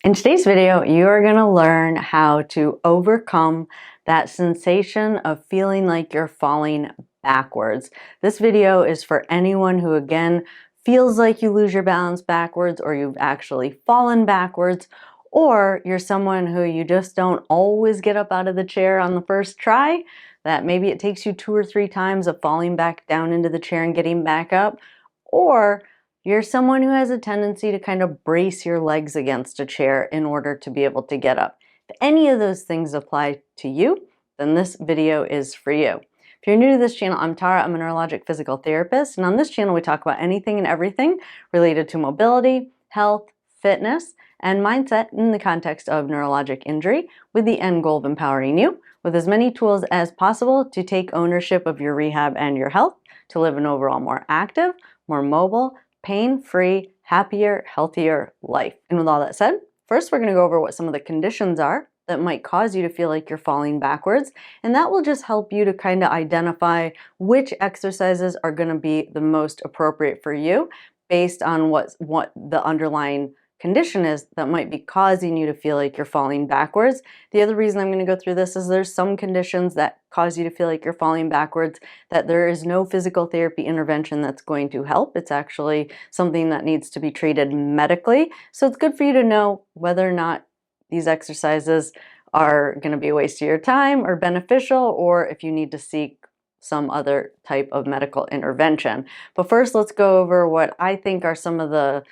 In today's video, you are going to learn how to overcome that sensation of feeling like you're falling backwards. This video is for anyone who, again, feels like you lose your balance backwards, or you've actually fallen backwards, or you're someone who you just don't always get up out of the chair on the first try, that maybe it takes you 2 or 3 times of falling back down into the chair and getting back up, or you're someone who has a tendency to kind of brace your legs against a chair in order to be able to get up. If any of those things apply to you, then this video is for you. If you're new to this channel, I'm Tara. I'm a neurologic physical therapist, and on this channel we talk about anything and everything related to mobility, health, fitness, and mindset in the context of neurologic injury, with the end goal of empowering you with as many tools as possible to take ownership of your rehab and your health, to live an overall more active, more mobile, pain-free, happier, healthier life. And with all that said, first we're going to go over what some of the conditions are that might cause you to feel like you're falling backwards, and that will just help you to kind of identify which exercises are going to be the most appropriate for you based on what the underlying condition is that might be causing you to feel like you're falling backwards. The other reason I'm going to go through this is there's some conditions that cause you to feel like you're falling backwards that there is no physical therapy intervention that's going to help. It's actually something that needs to be treated medically. So it's good for you to know whether or not these exercises are going to be a waste of your time or beneficial, or if you need to seek some other type of medical intervention. But first, let's go over what I think are some of the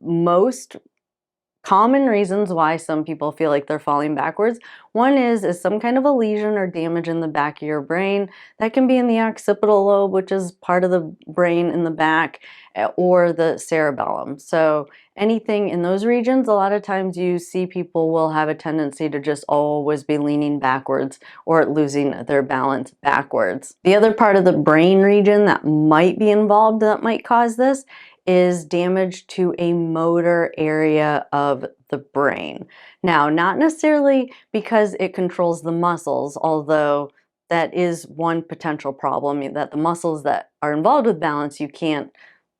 most common reasons why some people feel like they're falling backwards. One is some kind of a lesion or damage in the back of your brain. That can be in the occipital lobe, which is part of the brain in the back, or the cerebellum. So anything in those regions, a lot of times you see people will have a tendency to just always be leaning backwards or losing their balance backwards. The other part of the brain region that might be involved that might cause this is damage to a motor area of the brain. Now, not necessarily because it controls the muscles, although that is one potential problem, that the muscles that are involved with balance you can't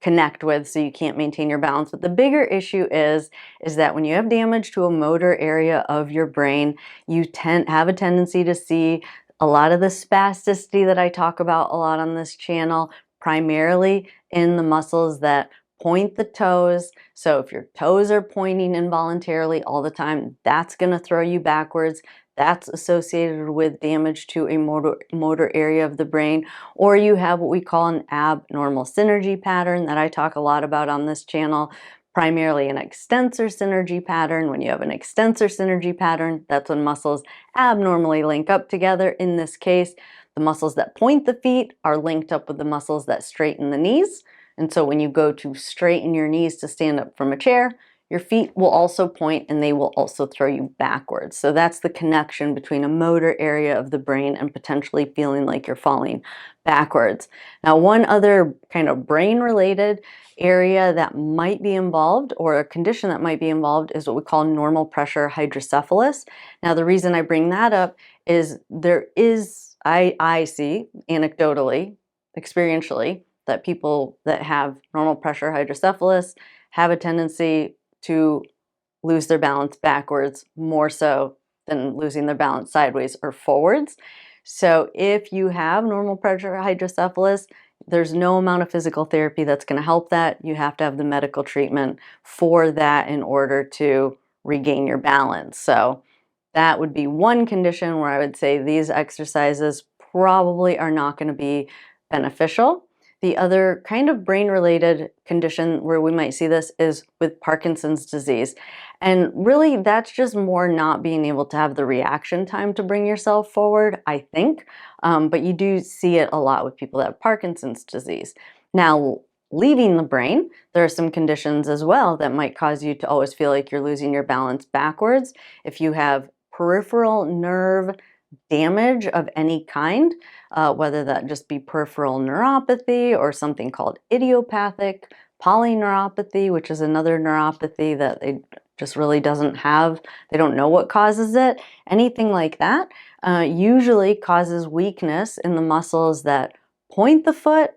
connect with, so you can't maintain your balance. But the bigger issue is that when you have damage to a motor area of your brain, you have a tendency to see a lot of the spasticity that I talk about a lot on this channel, primarily in the muscles that point the toes. So if your toes are pointing involuntarily all the time, that's going to throw you backwards. That's associated with damage to a motor area of the brain. Or you have what we call an abnormal synergy pattern that I talk a lot about on this channel, primarily an extensor synergy pattern. When you have an extensor synergy pattern, that's when muscles abnormally link up together. In this case, the muscles that point the feet are linked up with the muscles that straighten the knees. And so when you go to straighten your knees to stand up from a chair, your feet will also point and they will also throw you backwards. So that's the connection between a motor area of the brain and potentially feeling like you're falling backwards. Now, one other kind of brain-related area that might be involved, or a condition that might be involved, is what we call normal pressure hydrocephalus. Now, the reason I bring that up is I see anecdotally, experientially, that people that have normal pressure hydrocephalus have a tendency to lose their balance backwards more so than losing their balance sideways or forwards. So if you have normal pressure hydrocephalus, there's no amount of physical therapy that's going to help that. You have to have the medical treatment for that in order to regain your balance. So that would be one condition where I would say these exercises probably are not going to be beneficial. The other kind of brain-related condition where we might see this is with Parkinson's disease. And really, that's just more not being able to have the reaction time to bring yourself forward, I think. But you do see it a lot with people that have Parkinson's disease. Now, leaving the brain, there are some conditions as well that might cause you to always feel like you're losing your balance backwards. If you have peripheral nerve damage of any kind, whether that just be peripheral neuropathy or something called idiopathic polyneuropathy, which is another neuropathy that they just really doesn't have, they don't know what causes it. Anything like that usually causes weakness in the muscles that point the foot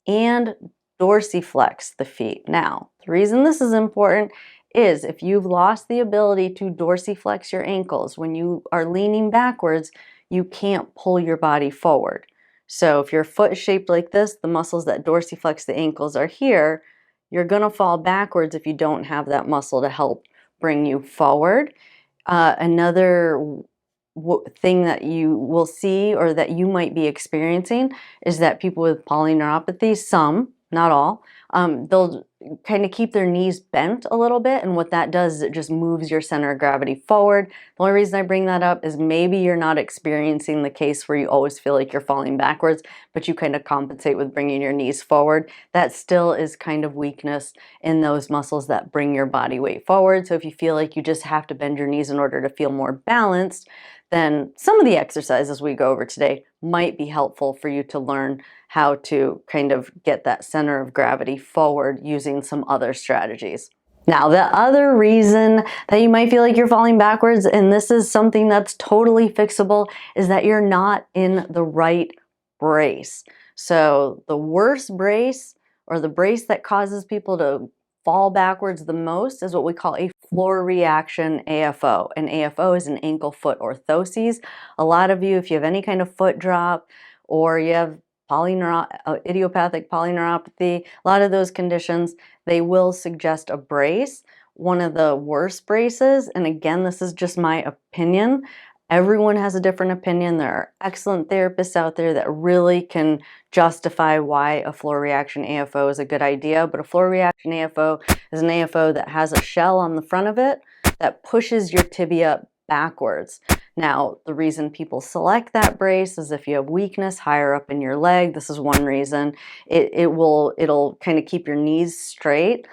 and dorsiflex the feet. Now, the reason this is important is if you've lost the ability to dorsiflex your ankles, when you are leaning backwards, you can't pull your body forward. So if your foot is shaped like this, the muscles that dorsiflex the ankles are here, you're gonna fall backwards if you don't have that muscle to help bring you forward. Another thing that you will see or that you might be experiencing is that people with polyneuropathy, some, not all, they'll kind of keep their knees bent a little bit, and what that does is it just moves your center of gravity forward. The only reason I bring that up is maybe you're not experiencing the case where you always feel like you're falling backwards, but you kind of compensate with bringing your knees forward. That still is kind of weakness in those muscles that bring your body weight forward. So if you feel like you just have to bend your knees in order to feel more balanced, then some of the exercises we go over today might be helpful for you to learn how to kind of get that center of gravity forward using some other strategies. Now, the other reason that you might feel like you're falling backwards, and this is something that's totally fixable, is that you're not in the right brace. So the worst brace, or the brace that causes people to fall backwards the most, is what we call a floor reaction AFO. An AFO is an ankle foot orthoses. A lot of you, if you have any kind of foot drop or you have idiopathic polyneuropathy, a lot of those conditions, they will suggest a brace. One of the worst braces, and again, this is just my opinion, everyone has a different opinion. There are excellent therapists out there that really can justify why a floor reaction AFO is a good idea, but a floor reaction AFO is an AFO that has a shell on the front of it that pushes your tibia backwards. Now, the reason people select that brace is if you have weakness higher up in your leg. This is one reason. It'll kind of keep your knees straight.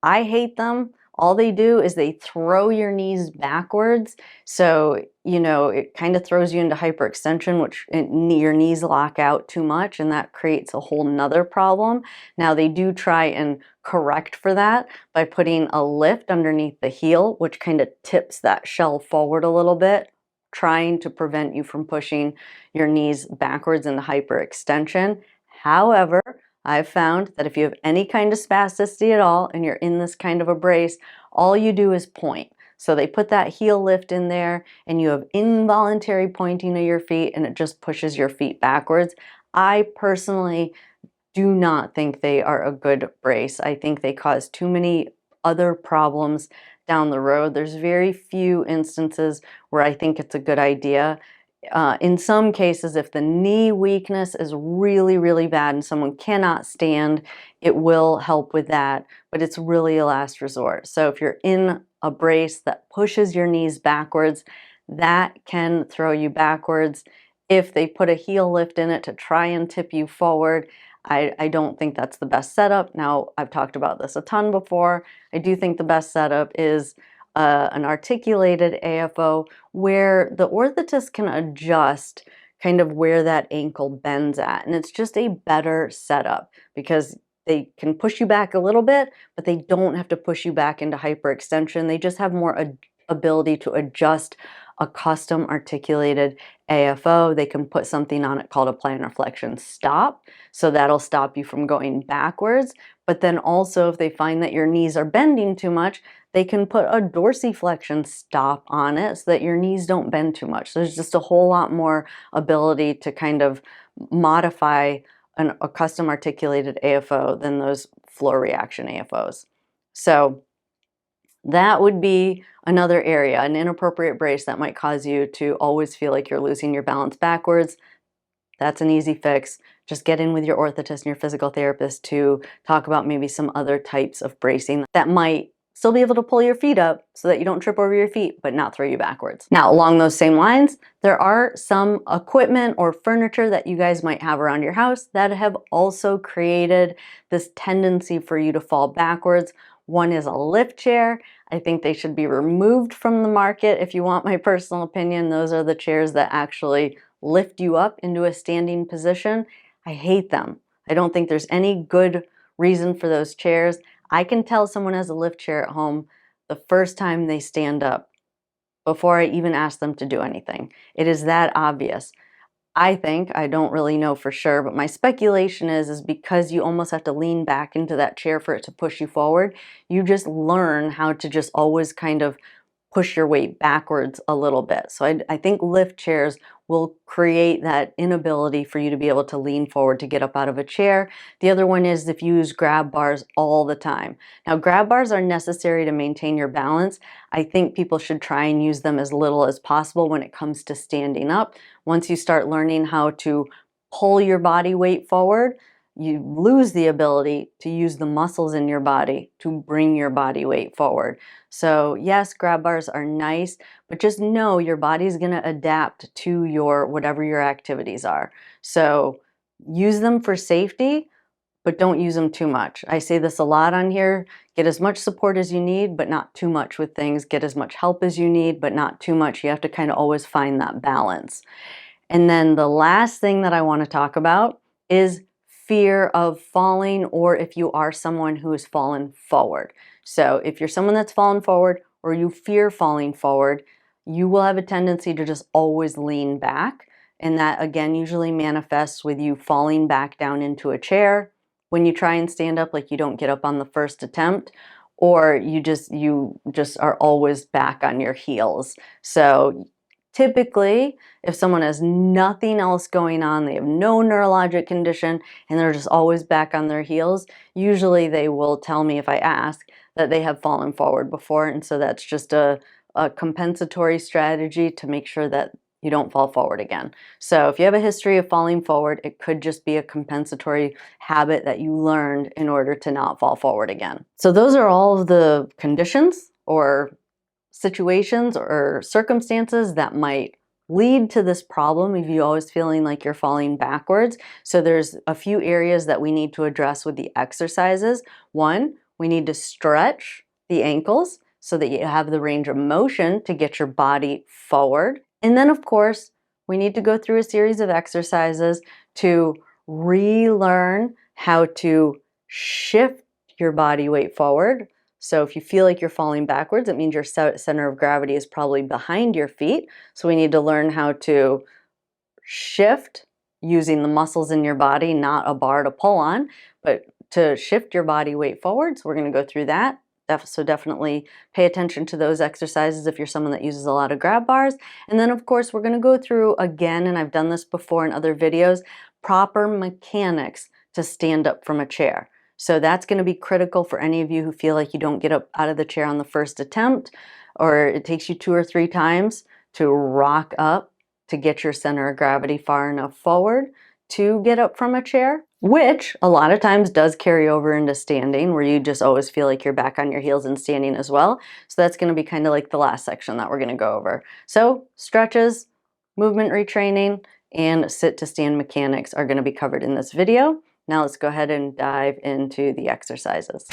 I hate them. All they do is they throw your knees backwards. So, it kind of throws you into hyperextension, which your knees lock out too much, and that creates a whole nother problem. Now, they do try and correct for that by putting a lift underneath the heel, which kind of tips that shell forward a little bit, trying to prevent you from pushing your knees backwards into hyperextension. However, I've found that if you have any kind of spasticity at all and you're in this kind of a brace, all you do is point. So they put that heel lift in there and you have involuntary pointing of your feet and it just pushes your feet backwards. I personally do not think they are a good brace. I think they cause too many other problems down the road. There's very few instances where I think it's a good idea. In some cases, if the knee weakness is really, really bad and someone cannot stand, it will help with that, but it's really a last resort. So if you're in a brace that pushes your knees backwards, that can throw you backwards. If they put a heel lift in it to try and tip you forward, I don't think that's the best setup. Now, I've talked about this a ton before. I do think the best setup is an articulated AFO where the orthotist can adjust kind of where that ankle bends at. And it's just a better setup because they can push you back a little bit, but they don't have to push you back into hyperextension. They just have more ability to adjust a custom articulated AFO. They can put something on it called a plantar flexion stop. So that'll stop you from going backwards. But then also if they find that your knees are bending too much, they can put a dorsiflexion stop on it so that your knees don't bend too much. So there's just a whole lot more ability to kind of modify a custom articulated AFO than those floor reaction AFOs. So that would be another area, an inappropriate brace that might cause you to always feel like you're losing your balance backwards. That's an easy fix. Just get in with your orthotist and your physical therapist to talk about maybe some other types of bracing that might still be able to pull your feet up so that you don't trip over your feet, but not throw you backwards. Now, along those same lines, there are some equipment or furniture that you guys might have around your house that have also created this tendency for you to fall backwards. One is a lift chair. I think they should be removed from the market. If you want my personal opinion, those are the chairs that actually lift you up into a standing position. I hate them. I don't think there's any good reason for those chairs. I can tell someone has a lift chair at home the first time they stand up before I even ask them to do anything. It is that obvious. I think, I don't really know for sure, but my speculation is because you almost have to lean back into that chair for it to push you forward, you just learn how to just always kind of push your weight backwards a little bit. So I think lift chairs will create that inability for you to be able to lean forward to get up out of a chair. The other one is if you use grab bars all the time. Now, grab bars are necessary to maintain your balance. I think people should try and use them as little as possible when it comes to standing up. Once you start learning how to pull your body weight forward, you lose the ability to use the muscles in your body to bring your body weight forward. So yes, grab bars are nice, but just know your body's going to adapt to your whatever your activities are. So use them for safety, but don't use them too much. I say this a lot on here. Get as much support as you need, but not too much with things. Get as much help as you need, but not too much. You have to kind of always find that balance. And then the last thing that I want to talk about is fear of falling, or if you are someone who has fallen forward. So if you're someone that's fallen forward or you fear falling forward, you will have a tendency to just always lean back. And that again usually manifests with you falling back down into a chair. When you try and stand up, like you don't get up on the first attempt, or you just are always back on your heels. So typically, if someone has nothing else going on, they have no neurologic condition, and they're just always back on their heels, usually they will tell me if I ask that they have fallen forward before. And so that's just a compensatory strategy to make sure that you don't fall forward again. So if you have a history of falling forward, it could just be a compensatory habit that you learned in order to not fall forward again. So those are all of the conditions or situations or circumstances that might lead to this problem of you always feeling like you're falling backwards. So there's a few areas that we need to address with the exercises. One, we need to stretch the ankles so that you have the range of motion to get your body forward. And then of course, we need to go through a series of exercises to relearn how to shift your body weight forward. So if you feel like you're falling backwards, it means your center of gravity is probably behind your feet. So we need to learn how to shift using the muscles in your body, not a bar to pull on, but to shift your body weight forward. So we're going to go through that. So definitely pay attention to those exercises if you're someone that uses a lot of grab bars. And then of course we're going to go through again, and I've done this before in other videos, proper mechanics to stand up from a chair. So that's going to be critical for any of you who feel like you don't get up out of the chair on the first attempt, or it takes you 2 or 3 times to rock up to get your center of gravity far enough forward to get up from a chair, which a lot of times does carry over into standing, where you just always feel like you're back on your heels and standing as well. So that's going to be kind of like the last section that we're going to go over. So stretches, movement retraining, and sit to stand mechanics are going to be covered in this video. Now let's go ahead and dive into the exercises.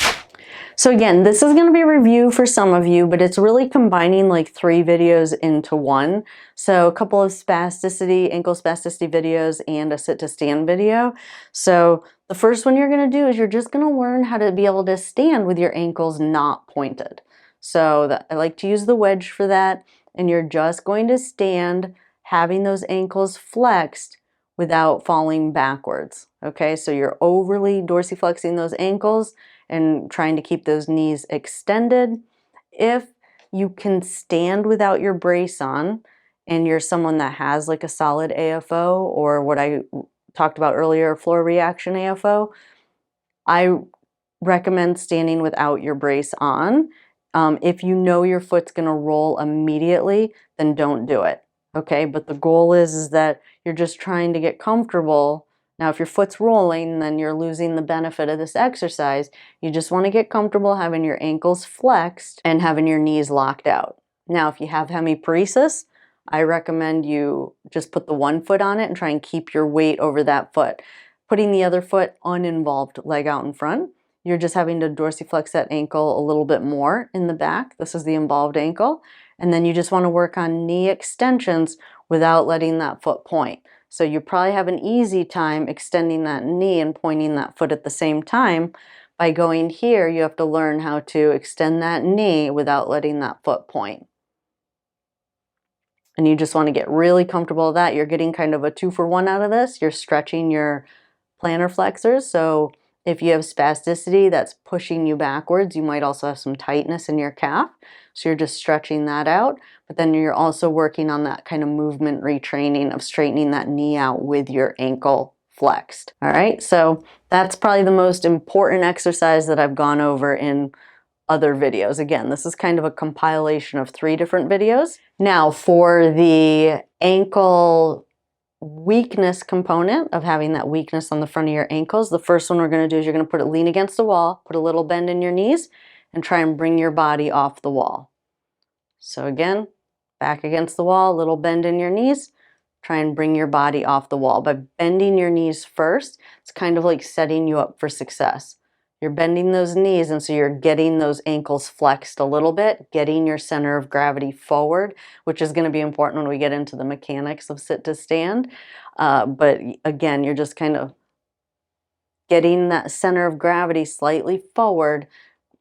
So again, this is going to be a review for some of you, but it's really combining like 3 videos into one. So a couple of spasticity, ankle spasticity videos and a sit to stand video. So the first one you're going to do is you're just going to learn how to be able to stand with your ankles not pointed. So I like to use the wedge for that, and you're just going to stand having those ankles flexed without falling backwards. Okay, so you're overly dorsiflexing those ankles and trying to keep those knees extended. If you can stand without your brace on, and you're someone that has like a solid AFO, or what I talked about earlier, floor reaction AFO, I recommend standing without your brace on. If you know your foot's going to roll immediately, then don't do it. Okay, but the goal is that you're just trying to get comfortable. Now, if your foot's rolling, then you're losing the benefit of this exercise. You just want to get comfortable having your ankles flexed and having your knees locked out. Now, if you have hemiparesis, I recommend you just put the one foot on it and try and keep your weight over that foot. Putting the other foot uninvolved, leg out in front. You're just having to dorsiflex that ankle a little bit more in the back. This is the involved ankle. And then you just want to work on knee extensions without letting that foot point. So you probably have an easy time extending that knee and pointing that foot at the same time. By going here, you have to learn how to extend that knee without letting that foot point. and you just want to get really comfortable with that. You're getting kind of a 2-for-1 out of this. You're stretching your plantar flexors. So if you have spasticity that's pushing you backwards, you might also have some tightness in your calf. So you're just stretching that out. But then you're also working on that kind of movement retraining of straightening that knee out with your ankle flexed. All right, so that's probably the most important exercise that I've gone over in other videos. Again, this is kind of a compilation of 3 different videos. Now for the ankle weakness component of having that weakness on the front of your ankles, the first one we're going to do is you're going to lean against the wall, put a little bend in your knees, and try and bring your body off the wall. So again, back against the wall, little bend in your knees, try and bring your body off the wall. By bending your knees first, it's kind of like setting you up for success. You're bending those knees, and so you're getting those ankles flexed a little bit, getting your center of gravity forward, which is going to be important when we get into the mechanics of sit to stand. But again, you're just kind of getting that center of gravity slightly forward,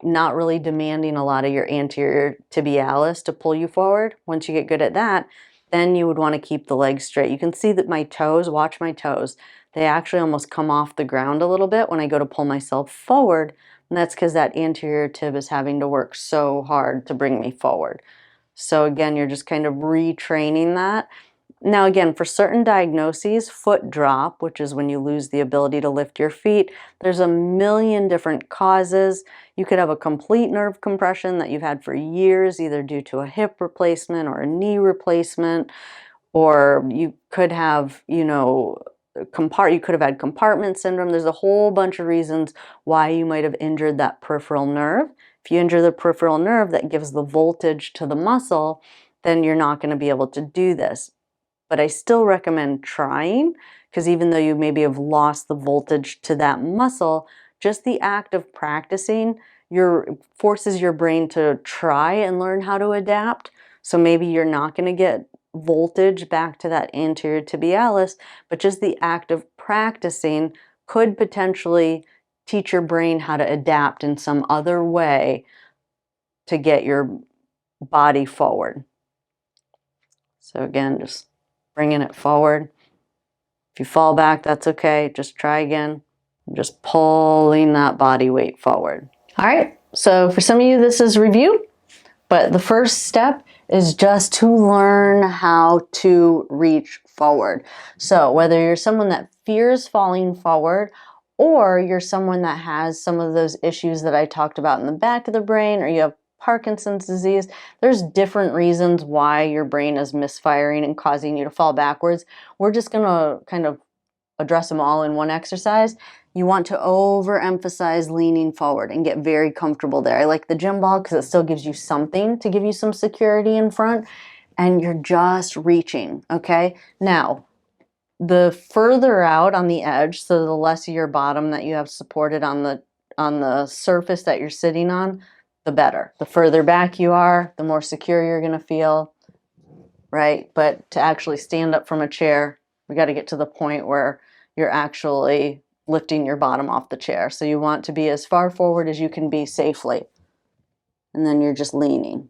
not really demanding a lot of your anterior tibialis to pull you forward. Once you get good at that, then you would want to keep the legs straight. You can see that my toes, watch my toes, they actually almost come off the ground a little bit when I go to pull myself forward. And that's because that anterior tib is having to work so hard to bring me forward. So again, you're just kind of retraining that. Now again, for certain diagnoses, foot drop, which is when you lose the ability to lift your feet, there's a million different causes. You could have a complete nerve compression that you've had for years, either due to a hip replacement or a knee replacement, or you could have, you could have had compartment syndrome. There's a whole bunch of reasons why you might have injured that peripheral nerve. If you injure the peripheral nerve that gives the voltage to the muscle, then you're not going to be able to do this. But I still recommend trying, because even though you maybe have lost the voltage to that muscle, just the act of practicing forces your brain to try and learn how to adapt. So maybe you're not going to get voltage back to that anterior tibialis, but just the act of practicing could potentially teach your brain how to adapt in some other way to get your body forward. So again, just bringing it forward. If you fall back, that's okay. Just try again. Just pulling that body weight forward. All right, so for some of you, this is review, but the first step is just to learn how to reach forward. So whether you're someone that fears falling forward, or you're someone that has some of those issues that I talked about in the back of the brain, or you have Parkinson's disease, there's different reasons why your brain is misfiring and causing you to fall backwards. We're just gonna kind of address them all in one exercise. You want to overemphasize leaning forward and get very comfortable there. I like the gym ball because it still gives you something to give you some security in front, and you're just reaching, okay? Now, the further out on the edge, so the less of your bottom that you have supported on the surface that you're sitting on, the better. The further back you are, the more secure you're going to feel, right? But to actually stand up from a chair, we got to get to the point where you're actually lifting your bottom off the chair. So you want to be as far forward as you can be safely. And then you're just leaning.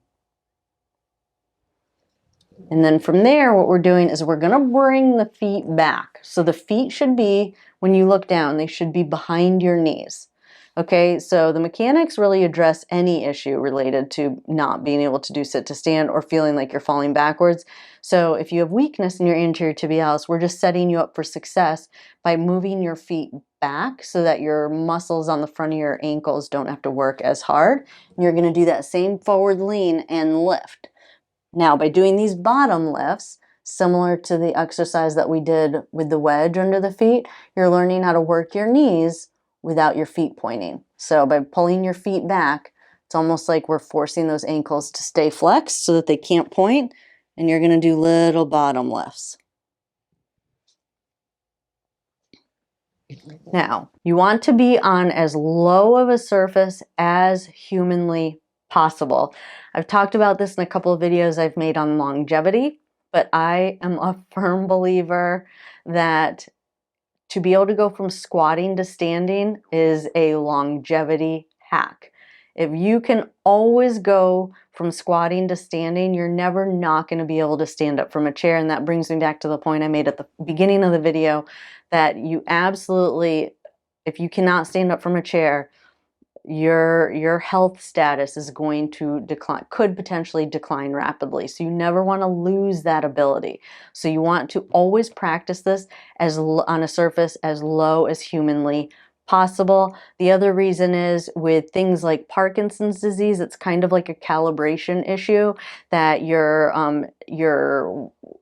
And then from there, what we're doing is we're going to bring the feet back. So the feet should be, when you look down, they should be behind your knees. Okay, so the mechanics really address any issue related to not being able to do sit to stand or feeling like you're falling backwards. So if you have weakness in your anterior tibialis, we're just setting you up for success by moving your feet back so that your muscles on the front of your ankles don't have to work as hard. And you're going to do that same forward lean and lift. Now, by doing these bottom lifts, similar to the exercise that we did with the wedge under the feet, you're learning how to work your knees without your feet pointing. So by pulling your feet back, it's almost like we're forcing those ankles to stay flexed so that they can't point, and you're going to do little bottom lifts. Now, you want to be on as low of a surface as humanly possible. I've talked about this in a couple of videos I've made on longevity, but I am a firm believer that to be able to go from squatting to standing is a longevity hack. If you can always go from squatting to standing, you're never not going to be able to stand up from a chair. And that brings me back to the point I made at the beginning of the video, that you absolutely, if you cannot stand up from a chair, your health status is going to decline, could potentially decline rapidly. So you never want to lose that ability. So you want to always practice this on a surface as low as humanly possible. The other reason is with things like Parkinson's disease, it's kind of like a calibration issue, that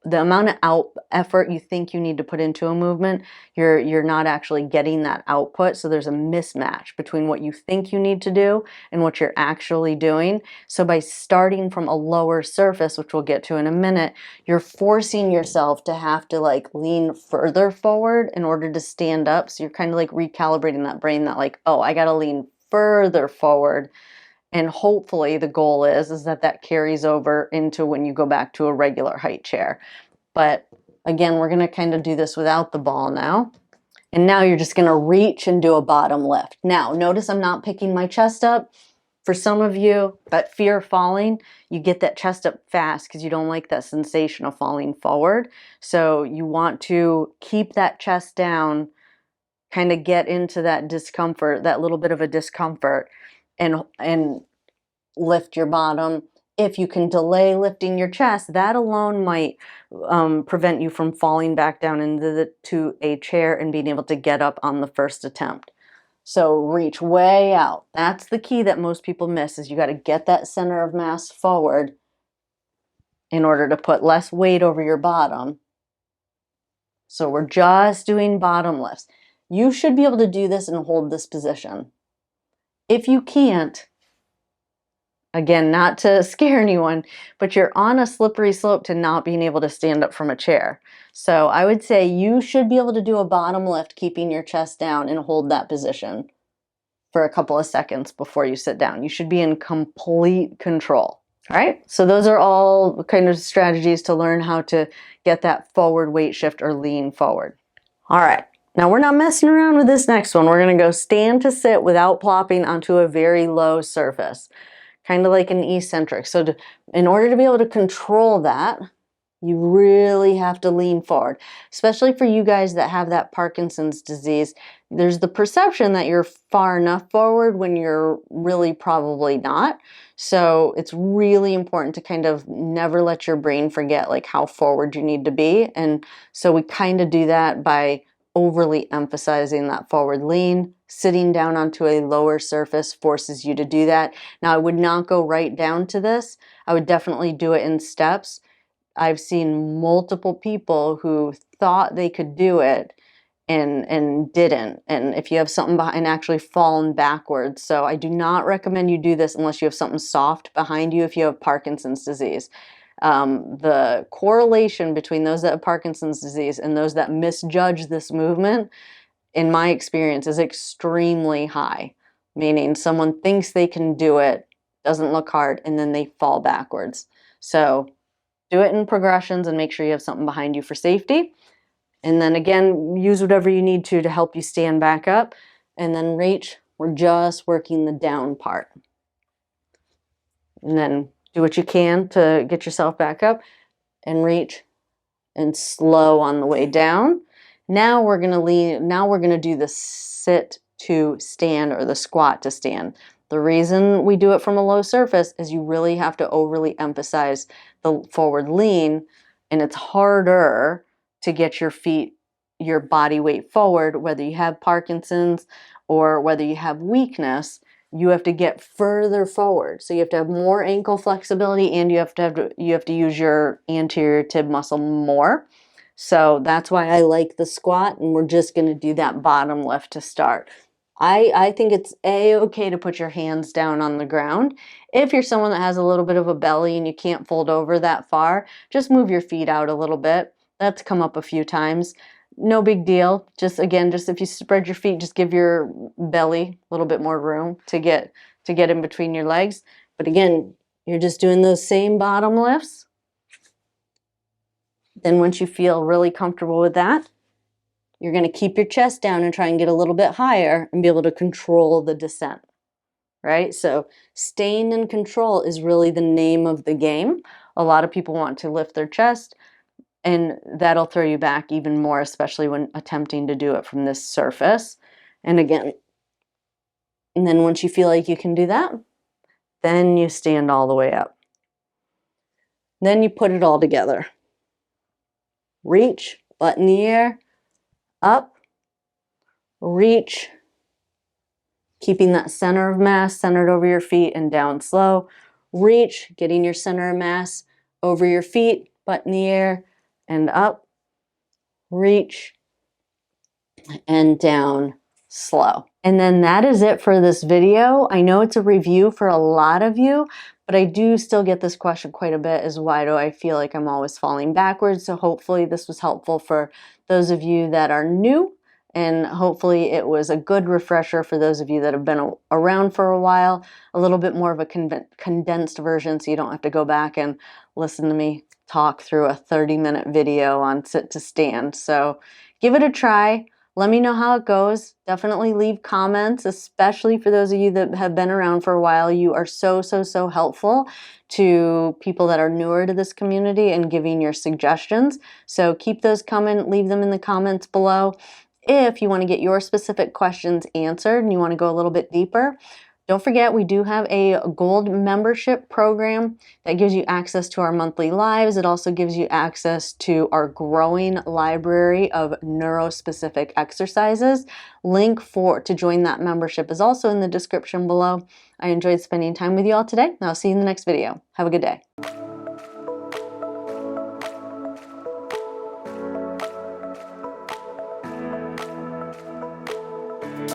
the amount of effort you think you need to put into a movement, you're not actually getting that output. So there's a mismatch between what you think you need to do and what you're actually doing. So by starting from a lower surface, which we'll get to in a minute, you're forcing yourself to have to like lean further forward in order to stand up. So you're kind of like recalibrating that brain that like, oh, I got to lean further forward. And hopefully the goal is that carries over into when you go back to a regular height chair. But again, we're going to kind of do this without the ball now. And now you're just going to reach and do a bottom lift. Now, notice I'm not picking my chest up. For some of you, that fear of falling, you get that chest up fast because you don't like that sensation of falling forward. So you want to keep that chest down, kind of get into that discomfort, that little bit of a discomfort, and lift your bottom. If you can delay lifting your chest, that alone might prevent you from falling back down into a chair and being able to get up on the first attempt. So reach way out. That's the key that most people miss, is you got to get that center of mass forward in order to put less weight over your bottom. So we're just doing bottom lifts. You should be able to do this and hold this position. If you can't, again, not to scare anyone, but you're on a slippery slope to not being able to stand up from a chair. So I would say you should be able to do a bottom lift, keeping your chest down, and hold that position for a couple of seconds before you sit down. You should be in complete control. All right, so those are all kind of strategies to learn how to get that forward weight shift or lean forward. All right, now we're not messing around with this next one. We're gonna go stand to sit without plopping onto a very low surface, kind of like an eccentric. So in order to be able to control that, you really have to lean forward, especially for you guys that have that Parkinson's disease. There's the perception that you're far enough forward when you're really probably not. So it's really important to kind of never let your brain forget like how forward you need to be. And so we kind of do that by overly emphasizing that forward lean. Sitting down onto a lower surface forces you to do that. Now, I would not go right down to this. I would definitely do it in steps. I've seen multiple people who thought they could do it and didn't. And if you have something behind, actually fallen backwards. So I do not recommend you do this unless you have something soft behind you if you have Parkinson's disease. The correlation between those that have Parkinson's disease and those that misjudge this movement, in my experience, is extremely high. Meaning someone thinks they can do it, doesn't look hard, and then they fall backwards. So do it in progressions and make sure you have something behind you for safety. And then again, use whatever you need to help you stand back up. And then reach, we're just working the down part. And then do what you can to get yourself back up and reach and slow on the way down. Now we're gonna lean, now we're gonna do the sit to stand or the squat to stand. The reason we do it from a low surface is you really have to overly emphasize the forward lean, and it's harder to get your feet, your body weight forward, whether you have Parkinson's or whether you have weakness. You have to get further forward. So you have to have more ankle flexibility, and you have to use your anterior tib muscle more. So that's why I like the squat, and we're just going to do that bottom lift to start. I think it's okay to put your hands down on the ground. If you're someone that has a little bit of a belly and you can't fold over that far, just move your feet out a little bit. That's come up a few times. No big deal. Just again, just if you spread your feet, just give your belly a little bit more room to get in between your legs. But again, you're just doing those same bottom lifts. Then once you feel really comfortable with that, you're going to keep your chest down and try and get a little bit higher and be able to control the descent. right? So staying in control is really the name of the game. A lot of people want to lift their chest, and that'll throw you back even more, especially when attempting to do it from this surface. And again, and then once you feel like you can do that, then you stand all the way up. Then you put it all together. Reach, butt in the air, up, reach, keeping that center of mass centered over your feet and down slow. Reach, getting your center of mass over your feet, butt in the air, and up, reach, and down slow. And then that is it for this video. I know it's a review for a lot of you, but I do still get this question quite a bit, is why do I feel like I'm always falling backwards? So hopefully this was helpful for those of you that are new, and hopefully it was a good refresher for those of you that have been around for a while, a little bit more of a condensed version so you don't have to go back and listen to me talk through a 30-minute video on sit to stand. So give it a try. Let me know how it goes. Definitely leave comments, especially for those of you that have been around for a while. You are so helpful to people that are newer to this community and giving your suggestions. So keep those coming. Leave them in the comments below. If you want to get your specific questions answered and you want to go a little bit deeper, don't forget we do have a gold membership program that gives you access to our monthly lives. It also gives you access to our growing library of neuro-specific exercises. Link to join that membership is also in the description below. I enjoyed spending time with you all today, and I'll see you in the next video. Have a good day.